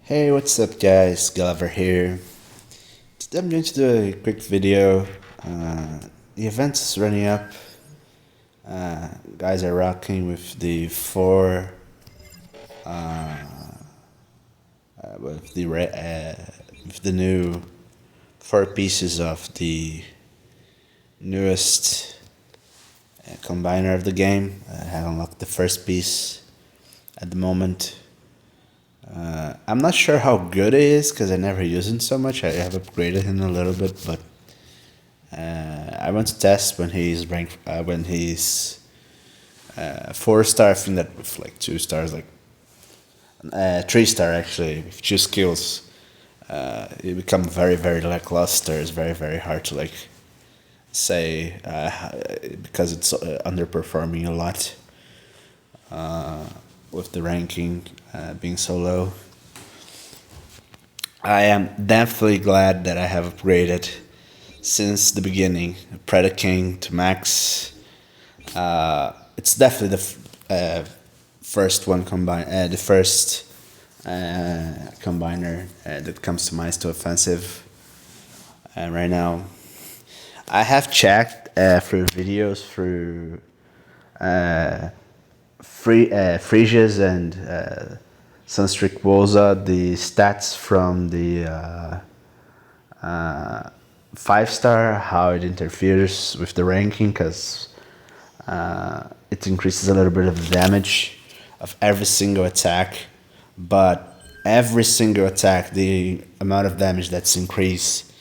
Hey, what's up guys? Gulliver here. Today I'm going to do a quick video. The event is running up. Guys are rocking with the with the new four pieces of the newest combiner of the game. I have unlocked the first piece at the moment. I'm not sure how good it is because I never use him so much. I have upgraded him a little bit, but I want to test when he's ranked when he's 4 star. I think that with like 2 stars, like 3 star actually, with 2 skills, it become very lackluster. It's very hard to like say because it's underperforming a lot with the ranking being so low. I am definitely glad that I have upgraded since the beginning, Predaking to max. It's definitely the first one the first combiner that comes to mind to offensive right now. I have checked through videos through Frisia's and Sunstreak Woza, the stats from the 5 star, how it interferes with the ranking, because it increases a little bit of the damage of every single attack, but every single attack, the amount of damage that's increased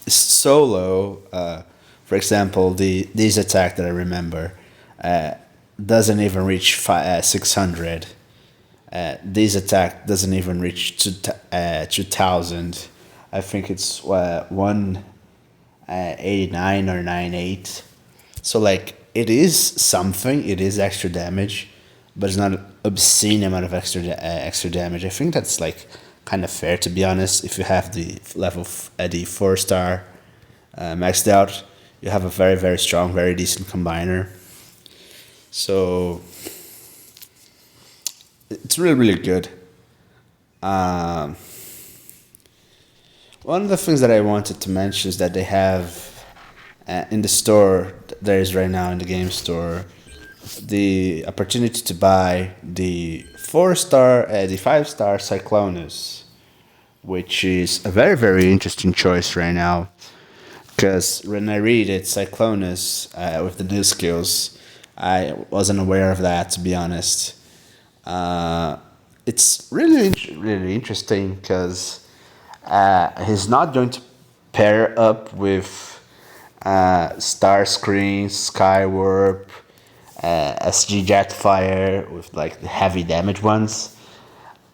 is so low. For example, this attack that I remember doesn't even reach 600. This attack doesn't even reach 2000. I think it's 189 or 98. So like it is something. It is extra damage, but it's not an obscene amount of extra damage. I think that's like kind of fair, to be honest. If you have the level the 4 star maxed out, you have a very strong, very decent combiner. So it's really good. One of the things that I wanted to mention is that they have in the store, there is right now in the game store, the opportunity to buy the 4 star, the 5 star Cyclonus, which is a very interesting choice right now. Because when I read it, Cyclonus with the new skills, I wasn't aware of that, to be honest. It's really interesting because he's not going to pair up with Star Screen, Skywarp, SG Jetfire with like the heavy damage ones.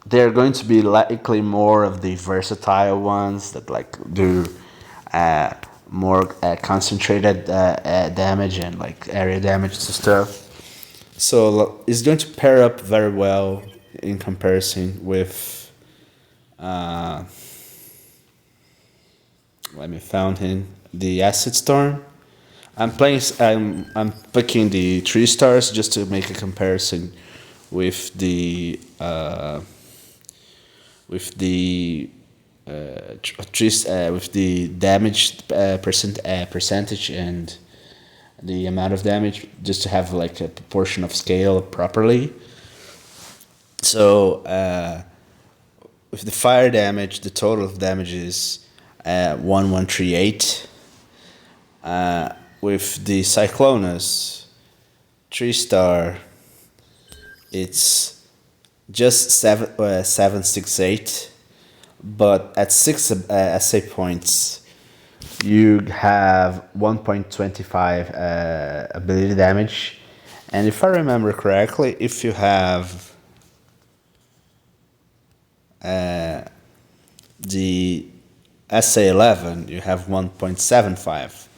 They're going to be likely more of the versatile ones that like do more concentrated damage and like area damage and stuff. So it's going to pair up very well in comparison with. Let me found him the Acid Storm. I'm picking the 3 stars just to make a comparison with the with the with the damage percentage and the amount of damage, just to have like a proportion of scale properly. So with the fire damage, the total of damage is 1138. With the Cyclonus 3 star, it's just 768, but at 6 essay points, you have 1.25 ability damage. And if I remember correctly, if you have the SA11, you have 1.75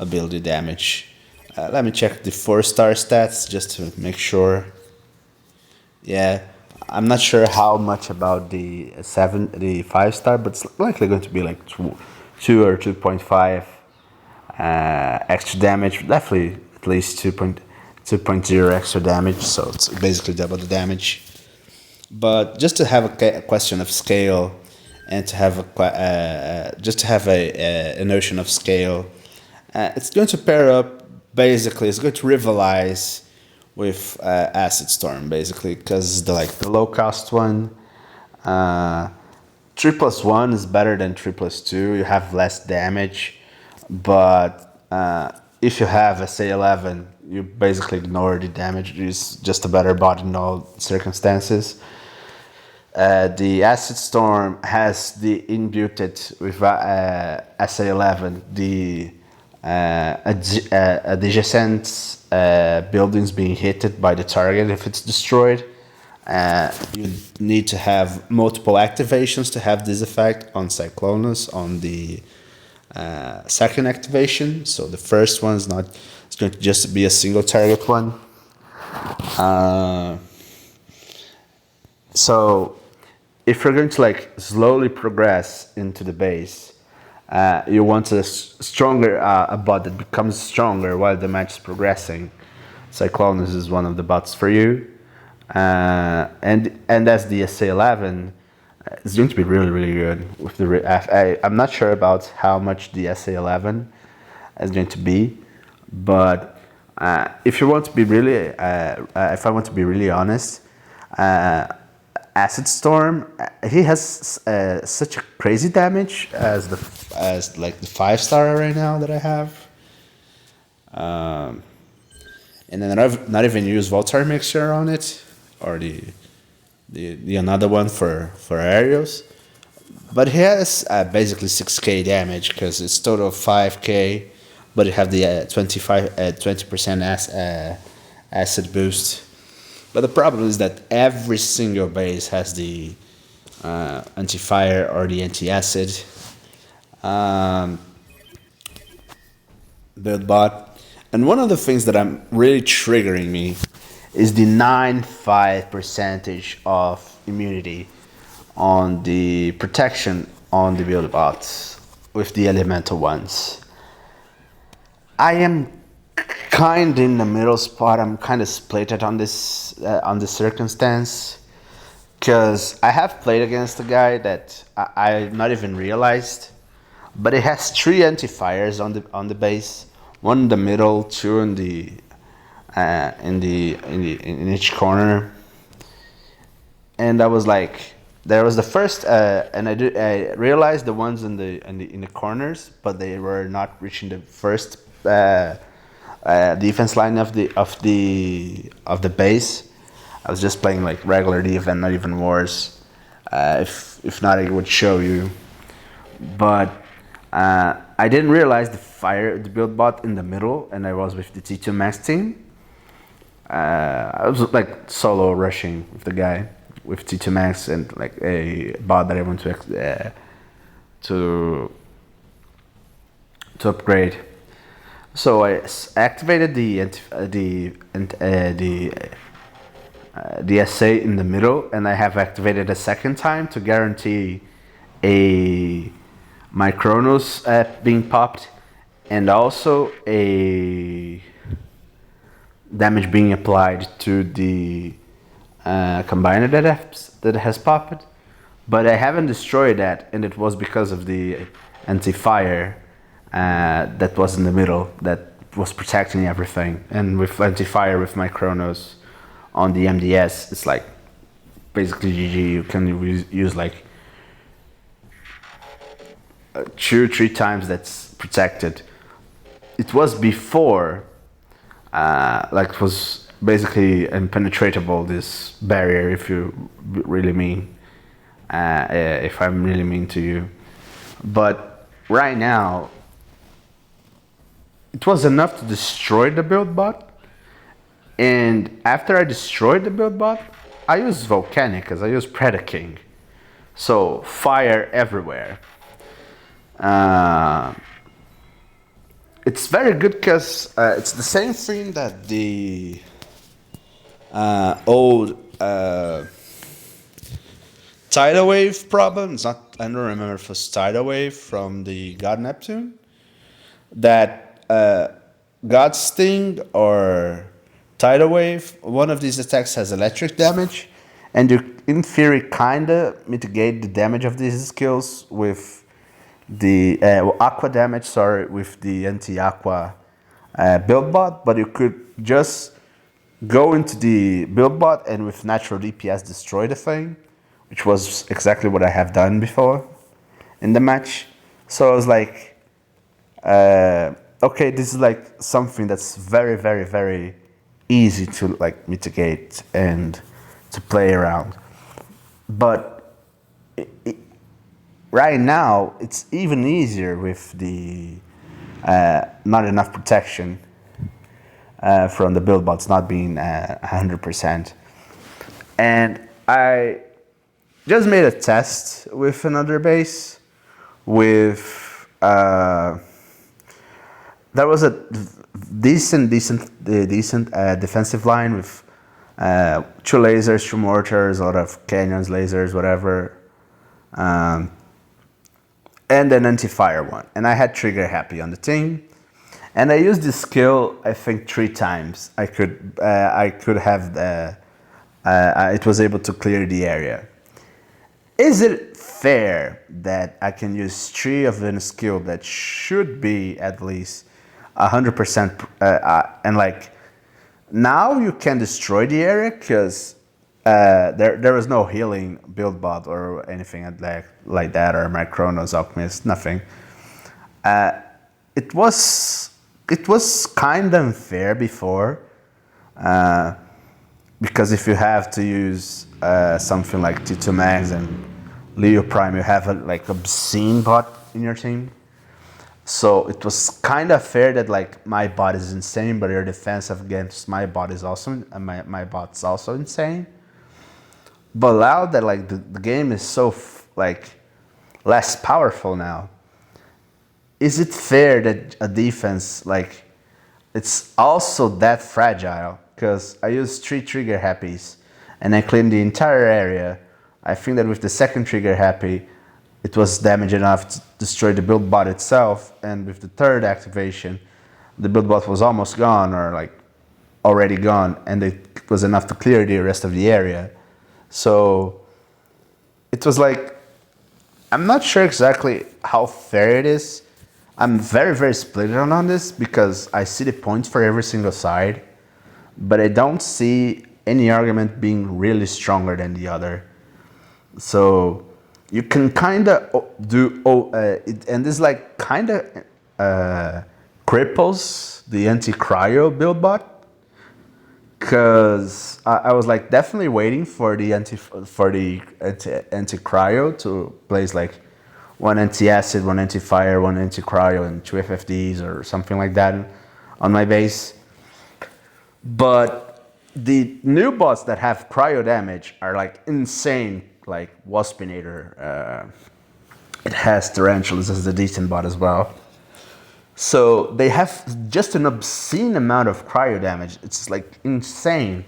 ability damage. Let me check the 4 star stats just to make sure. Yeah, I'm not sure how much about the 5 star, but it's likely going to be like 2 or 2.5 extra damage. Definitely at least 2.0 extra damage. So it's basically double the damage. But just to have a question of scale, and to have just to have a notion of scale, it's going to pair up. Basically, it's going to rivalize with Acid Storm, basically, because the low cost one. 3+1 is better than 3+2. You have less damage, but if you have a SA11, you basically ignore the damage. It's just a better bot in all circumstances. The Acid Storm has the inbuilt with SA11 the adjacent buildings being hit by the target if it's destroyed. You need to have multiple activations to have this effect on Cyclonus on the second activation. So the first one is not, it's going to just be a single target one. So if you're going to slowly progress into the base, you want a stronger a bot that becomes stronger while the match is progressing. Cyclonus is one of the bots for you. And as the SA11, it's going to be really, really good. With I'm not sure about how much the SA11 is going to be, but if you want to be really, if I want to be really honest, Acid Storm, he has such a crazy damage as the 5-star right now that I have. And then I've not even used Voltar Mixture on it, or the another one for aerials. But he has basically 6k damage because it's total 5k, but it have the 20% acid boost. But the problem is that every single base has the anti-fire or the anti-acid build bot. And one of the things that I'm really triggering me is the 9.5% of immunity on the protection on the build bots with the elemental ones. I am kind in the middle spot. I'm kind of splitted on this circumstance, because I have played against a guy that I not even realized, but it has 3 anti-fires on the base, 1 in the middle, 2 in each corner. And I was like, there was the first, and I realized the ones in the corners, but they were not reaching the first defense line of the base. I was just playing like regular defense, not even wars. If not, I would show you. But I didn't realize the build bot in the middle, and I was with the T2 Max team. I was like solo rushing with the guy with T2 Max and like a bot that I want to upgrade. So I activated the SA in the middle, and I have activated a second time to guarantee my Chronos being popped, and also a damage being applied to the combiner that has popped. But I haven't destroyed that, and it was because of the anti-fire that was in the middle that was protecting everything. And with anti-fire with my Chronos on the MDS, it's like basically GG. You can use like 2-3 times that's protected. It was before it was basically impenetrable, this barrier, if you really mean, if I'm really mean to you. But right now, it was enough to destroy the build bot. And after I destroyed the build bot, I used Volcanic, because I used Predaking. So fire everywhere. It's very good because it's the same thing that the old tidal wave problem. It's not, I don't remember if it's tidal wave from the God Neptune. That God Sting or tidal wave, one of these attacks has electric damage, and in theory, kinda mitigate the damage of these skills with the aqua damage. Sorry, with the anti-aqua build bot, but you could just go into the build bot and with natural DPS destroy the thing, which was exactly what I have done before in the match. So I was like, okay, this is like something that's very, very, very easy to like mitigate and to play around. But right now, it's even easier with the not enough protection from the build bots not being 100%. And I just made a test with another base with there was a decent defensive line with two lasers, two mortars, a lot of cannons, lasers, whatever, and an anti-fire one. And I had trigger happy on the team, and I used this skill I think 3 times. I could have it was able to clear the area. Is it fair that I can use 3 of a skill that should be at least 100% and like now you can destroy the area because there was no healing build bot or anything like that, or my Chronos Alchemist, nothing. It was kind of unfair before, because if you have to use something like T2 Max and Leo Prime, you have a like obscene bot in your team. So it was kind of fair that like my bot is insane, but your defense against my bot is also my bot's also insane. But now that like the game is so like less powerful now, is it fair that a defense like it's also that fragile? Because I used 3 trigger happies and I cleaned the entire area. I think that with the second trigger happy, it was damage enough to destroy the build bot itself, and with the third activation, the build bot was almost gone or like already gone, and it was enough to clear the rest of the area. So it was like, I'm not sure exactly how fair it is. I'm very, very split on this because I see the points for every single side, but I don't see any argument being really stronger than the other. So you can kind of do and this like kind of cripples the anti-cryo build bot, because I was like definitely waiting for the anti-cryo to place like 1 anti-acid, 1 anti-fire, 1 anti-cryo, and 2 FFDs or something like that on my base. But the new bots that have cryo damage are like insane, like Waspinator. It has Tarantulas as a decent bot as well. So they have just an obscene amount of cryo damage. It's like insane.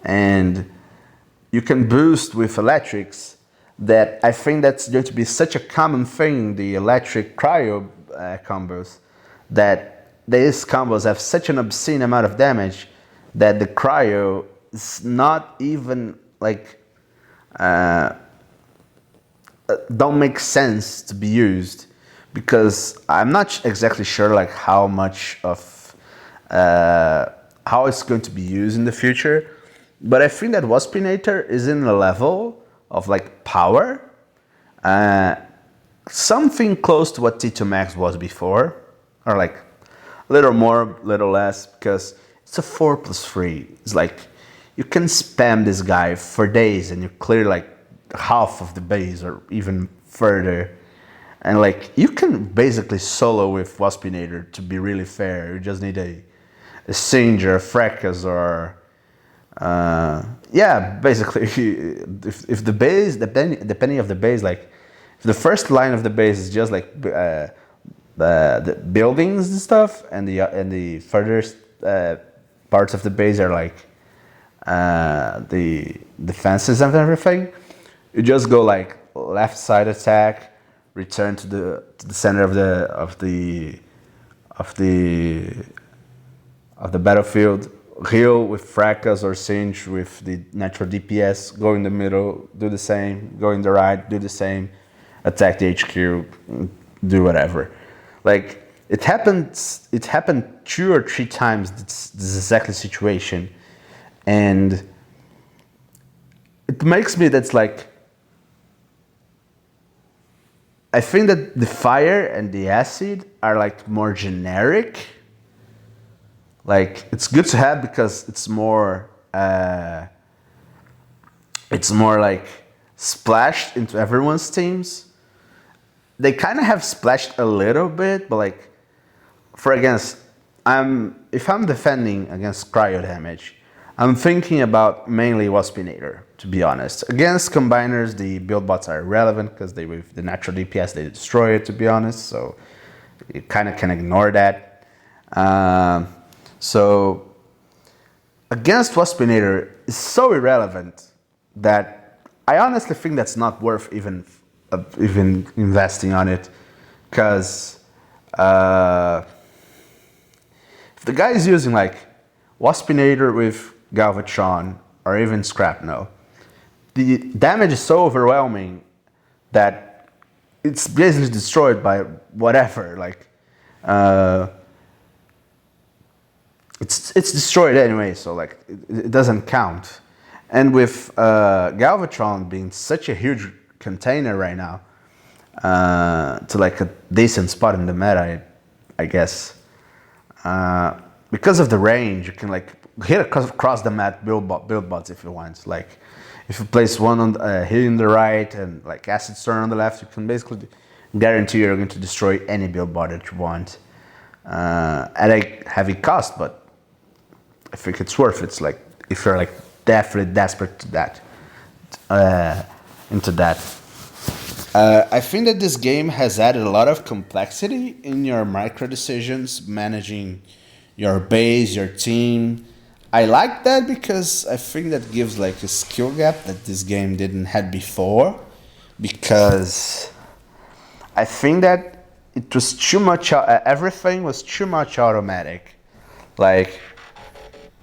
And you can boost with electrics that I think that's going to be such a common thing, the electric cryo combos, that these combos have such an obscene amount of damage that the cryo is not even like don't make sense to be used, because I'm not exactly sure like how much of how it's going to be used in the future, but I think that Waspinator is in a level of like power something close to what T2 Max was before, or like a little more, little less, because it's a 4+3. It's like you can spam this guy for days and you clear like half of the base or even further. And like you can basically solo with Waspinator to be really fair. You just need a Singe or a Fracas or yeah, basically if the base, depending of the base, like if the first line of the base is just like the buildings and stuff, and the further parts of the base are like the defenses and everything, you just go like left side attack, return to the center of the battlefield, heal with Fracas or Singe with the natural DPS, go in the middle, do the same, go in the right, do the same, attack the HQ, do whatever. Like it happened 2 or 3 times this exact situation, and it makes me that's like I think that the fire and the acid are like more generic. Like it's good to have because it's more like splashed into everyone's teams. They kind of have splashed a little bit, but like if I'm defending against cryo damage, I'm thinking about mainly Waspinator, to be honest. Against combiners, the build bots are irrelevant because they with the natural DPS they destroy it, to be honest. So you kind of can ignore that. So against Waspinator is so irrelevant that I honestly think that's not worth even investing on it, because if the guy is using like Waspinator with Galvatron or even Scrapno, the damage is so overwhelming that it's basically destroyed by whatever. Like it's destroyed anyway, so like it doesn't count. And with Galvatron being such a huge container right now, to like a decent spot in the meta, I guess. Because of the range, you can like hit across the map build bots if you want. Like if you place one on here in the right and like Acid Storm on the left, you can basically guarantee you're going to destroy any build bot that you want at a heavy cost. But I think it's worth it. It's like if you're like definitely desperate to that into that. I think that this game has added a lot of complexity in your micro decisions, managing your base, your team. I like that because I think that gives like a skill gap that this game didn't have before, because I think that it was too much, everything was too much automatic. Like,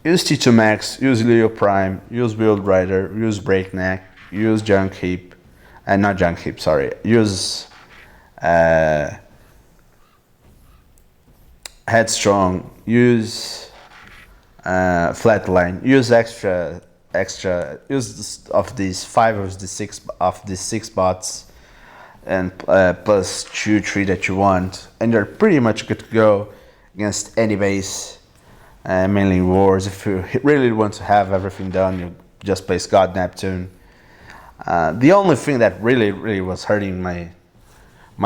use T2 Max, use Leo Prime, use Build Rider, use Breakneck, use Junk Heap, and not Junk Heap, sorry, use Headstrong, use Flatline, use extra, use of these 5 of the 6 bots, and plus 2-3 that you want, and you're pretty much good to go against any base, mainly wars. If you really want to have everything done, you just place God Neptune. The only thing that really was hurting my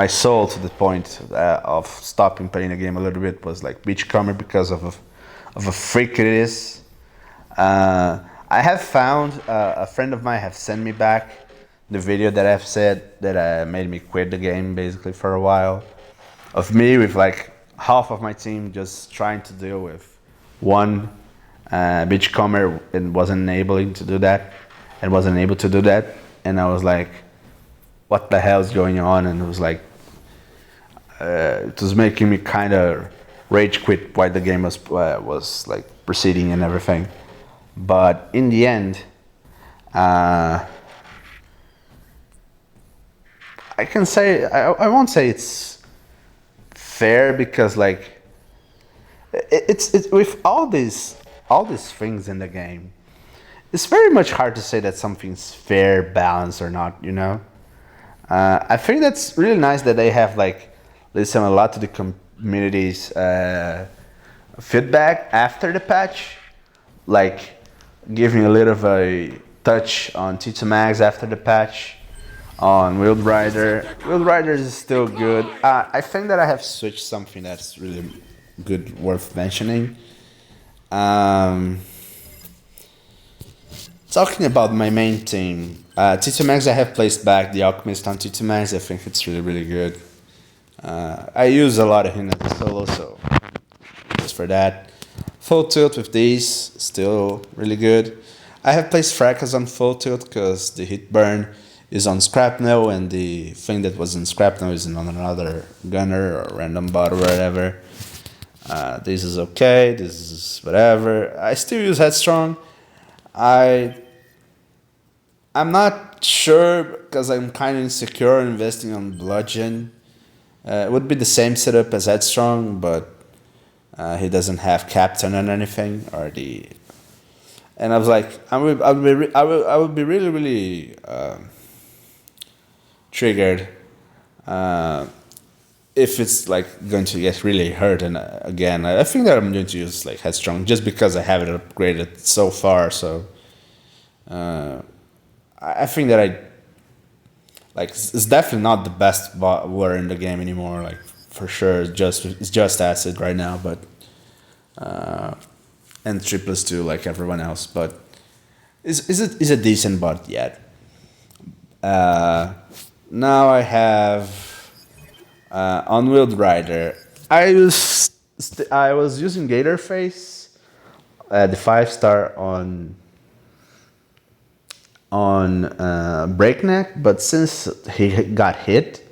soul to the point of stopping playing the game a little bit was like Beachcomber, because of a freak it is. I have found a friend of mine have sent me back the video that I've said that made me quit the game basically for a while, of me with like half of my team just trying to deal with one Beachcomber and wasn't able to do that, and I was like, what the hell is going on? And it was like, it was making me kind of rage quit while the game was like proceeding and everything. But in the end, I can say, I won't say it's fair, because like it's with all these things in the game, it's very much hard to say that something's fair, balanced or not, you know. I think that's really nice that they have like listened a lot to the community's feedback after the patch, like giving a little of a touch on T2 Mags after the patch, on Wild Rider. Wild Rider is still good. I think that I have switched something that's really good, worth mentioning. Talking about my main team, T2 Mags, I have placed back the Alchemist on T2 Mags. I think it's really good. I use a lot of him as a solo, so just for that. Full tilt with these, still really good. I have placed Fracas on full tilt because the hit burn is on Scrapno, and the thing that was in Scrapno is on another gunner or random bot or whatever. This is okay. This is whatever. I still use headstrong. I I'm not sure because I'm kind of insecure investing on bludgeon. It would be the same setup as headstrong, but he doesn't have captain or anything or the. And I was like, I would be really really triggered if it's like going to get really hurt. And again, I think that I'm going to use like headstrong just because I have it upgraded so far. So I think that I like it's definitely not the best war in the game anymore. Like for sure, it's just acid right now, but and 3+2 like everyone else. But is a decent bot yet. Now I have Unwheeled Rider. I was using Gatorface, the 5-star on Breakneck, but since he got hit,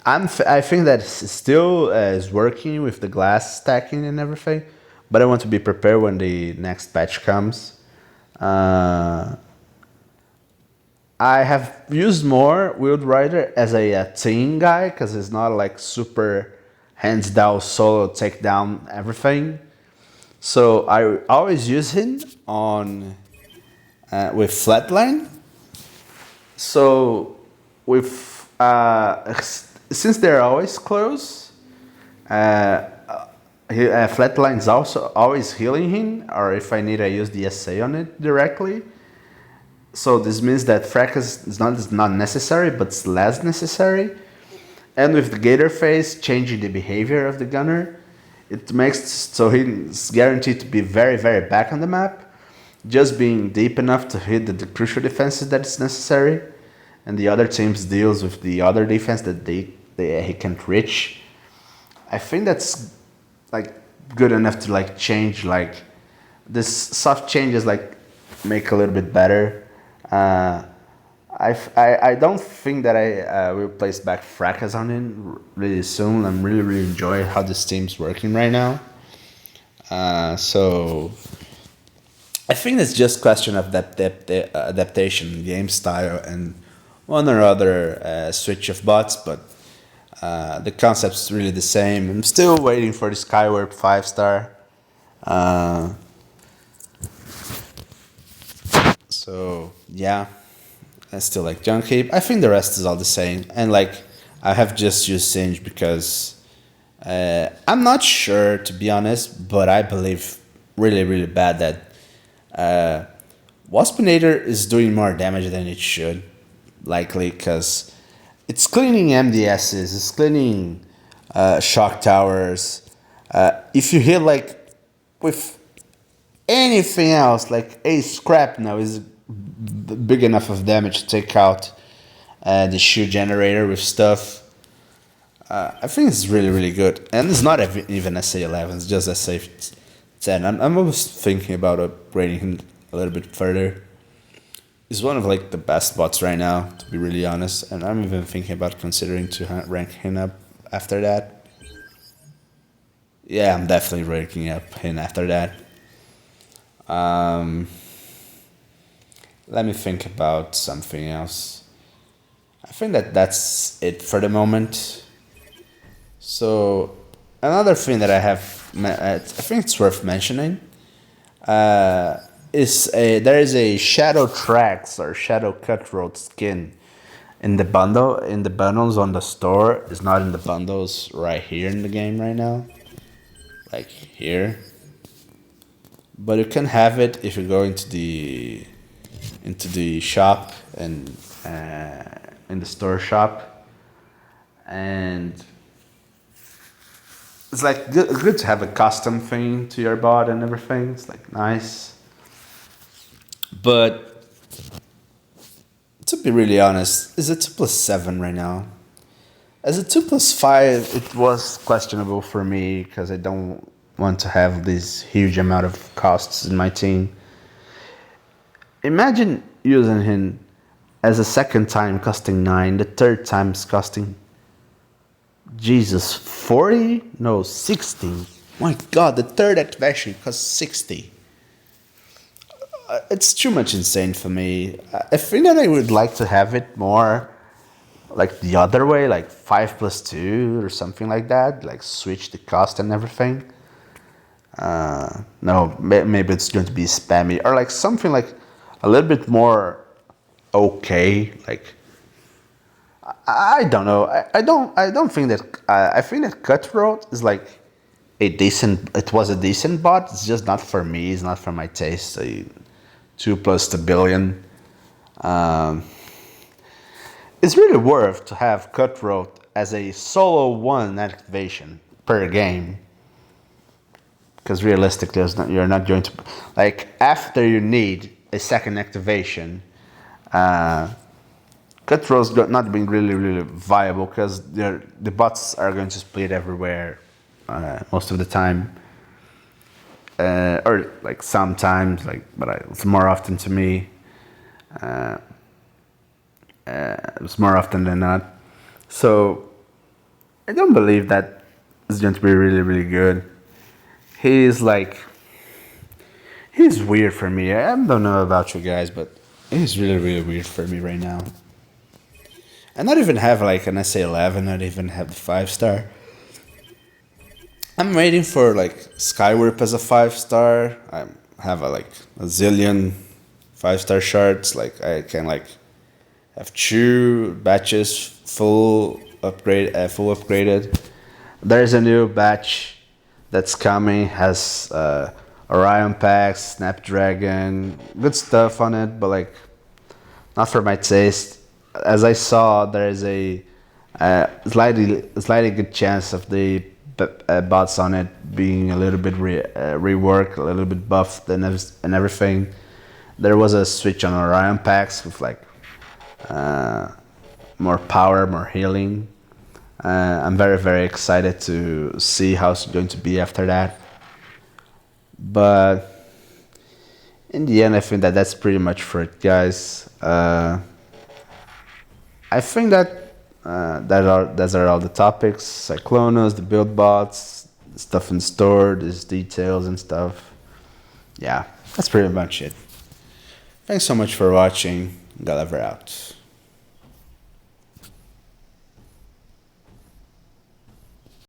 I think that still is working with the glass stacking and everything. But I want to be prepared when the next patch comes. I have used more Wheeled Rider as a team guy because it's not like super hands down solo take down everything. So I always use him on with flatline. So with since they're always close, flatline's also always healing him. Or if I need, I use the SA on it directly. So this means that fracas is not necessary, but it's less necessary. And with the Gator phase changing the behavior of the gunner, it makes so he's guaranteed to be very, very back on the map, just being deep enough to hit the crucial defenses that is necessary, and the other teams deals with the other defense that he can't reach. I think that's like good enough to like change like this soft changes like make a little bit better. I don't think that I will place back fracas on it really soon. I'm really really enjoying how this team's working right now. So I think it's just question of adaptation, game style, and one or other switch of bots, but the concept's really the same. I'm still waiting for the Skywarp 5-star. So yeah, I still like Junk Heap. I think the rest is all the same, and like I have just used Singe because I'm not sure to be honest, but I believe really really bad that Waspinator is doing more damage than it should, likely because it's cleaning MDSs, it's cleaning shock towers. If you hit like with anything else, like a scrap now is big enough of damage to take out the shoe generator with stuff. I think it's really really good, and it's not even SA11, it's just SA10. I'm always thinking about upgrading him a little bit further. He's one of like the best bots right now, to be really honest, and I'm even thinking about considering to rank him up after that. Yeah, I'm definitely ranking up him after that. Let me think about something else. I think that's it for the moment. So another thing that I think it's worth mentioning, there is a Shadow Tracks or Shadow Cutthroat skin in the bundles on the store. It's not in the bundles right here in the game right now, like here. But you can have it if you go into the shop and in the store shop, and it's like good to have a custom thing to your bot and everything. It's like nice, but to be really honest, is a 2+7 right now. As a 2+5, it was questionable for me because I don't want to have this huge amount of costs in my team. Imagine using him as a second time costing 9, the third time is costing 40? No, 16. My god, the third activation costs 60. It's too much insane for me. I think that I would like to have it more like the other way, like 5 plus 2 or something like that, like switch the cost and everything. No, maybe it's going to be spammy or like something like a little bit more okay. Like I don't know. I don't think that. I think that Cutthroat is like a decent. It was a decent bot. It's just not for me. It's not for my taste. 2 plus a billion. It's really worth to have Cutthroat as a solo one activation per game. Because realistically, you're not going to like after you need a second activation. Cutthroat's not being really viable because the bots are going to split everywhere most of the time, or like sometimes, like it's more often to me. It's more often than not. So I don't believe that it's going to be really good. He's weird for me. I don't know about you guys, but he's really weird for me right now. I not even have like an SA11, not even have the 5-star. I'm waiting for like Skyward as a 5-star. I have like a zillion 5-star shards. Like I can like have 2 batches full upgraded. There's a new batch that's coming, has Orion packs, Snapdragon, good stuff on it, but like not for my taste. As I saw, there is a slightly good chance of the bots on it being a little bit reworked, a little bit buffed and everything. There was a switch on Orion packs with like more power, more healing. I'm very excited to see how it's going to be after that. But in the end, I think that that's pretty much for it, guys. I think that those are all the topics. Cyclonus, the build bots, stuff in store, these details and stuff. Yeah, that's pretty much it. Thanks so much for watching. Gulliver out.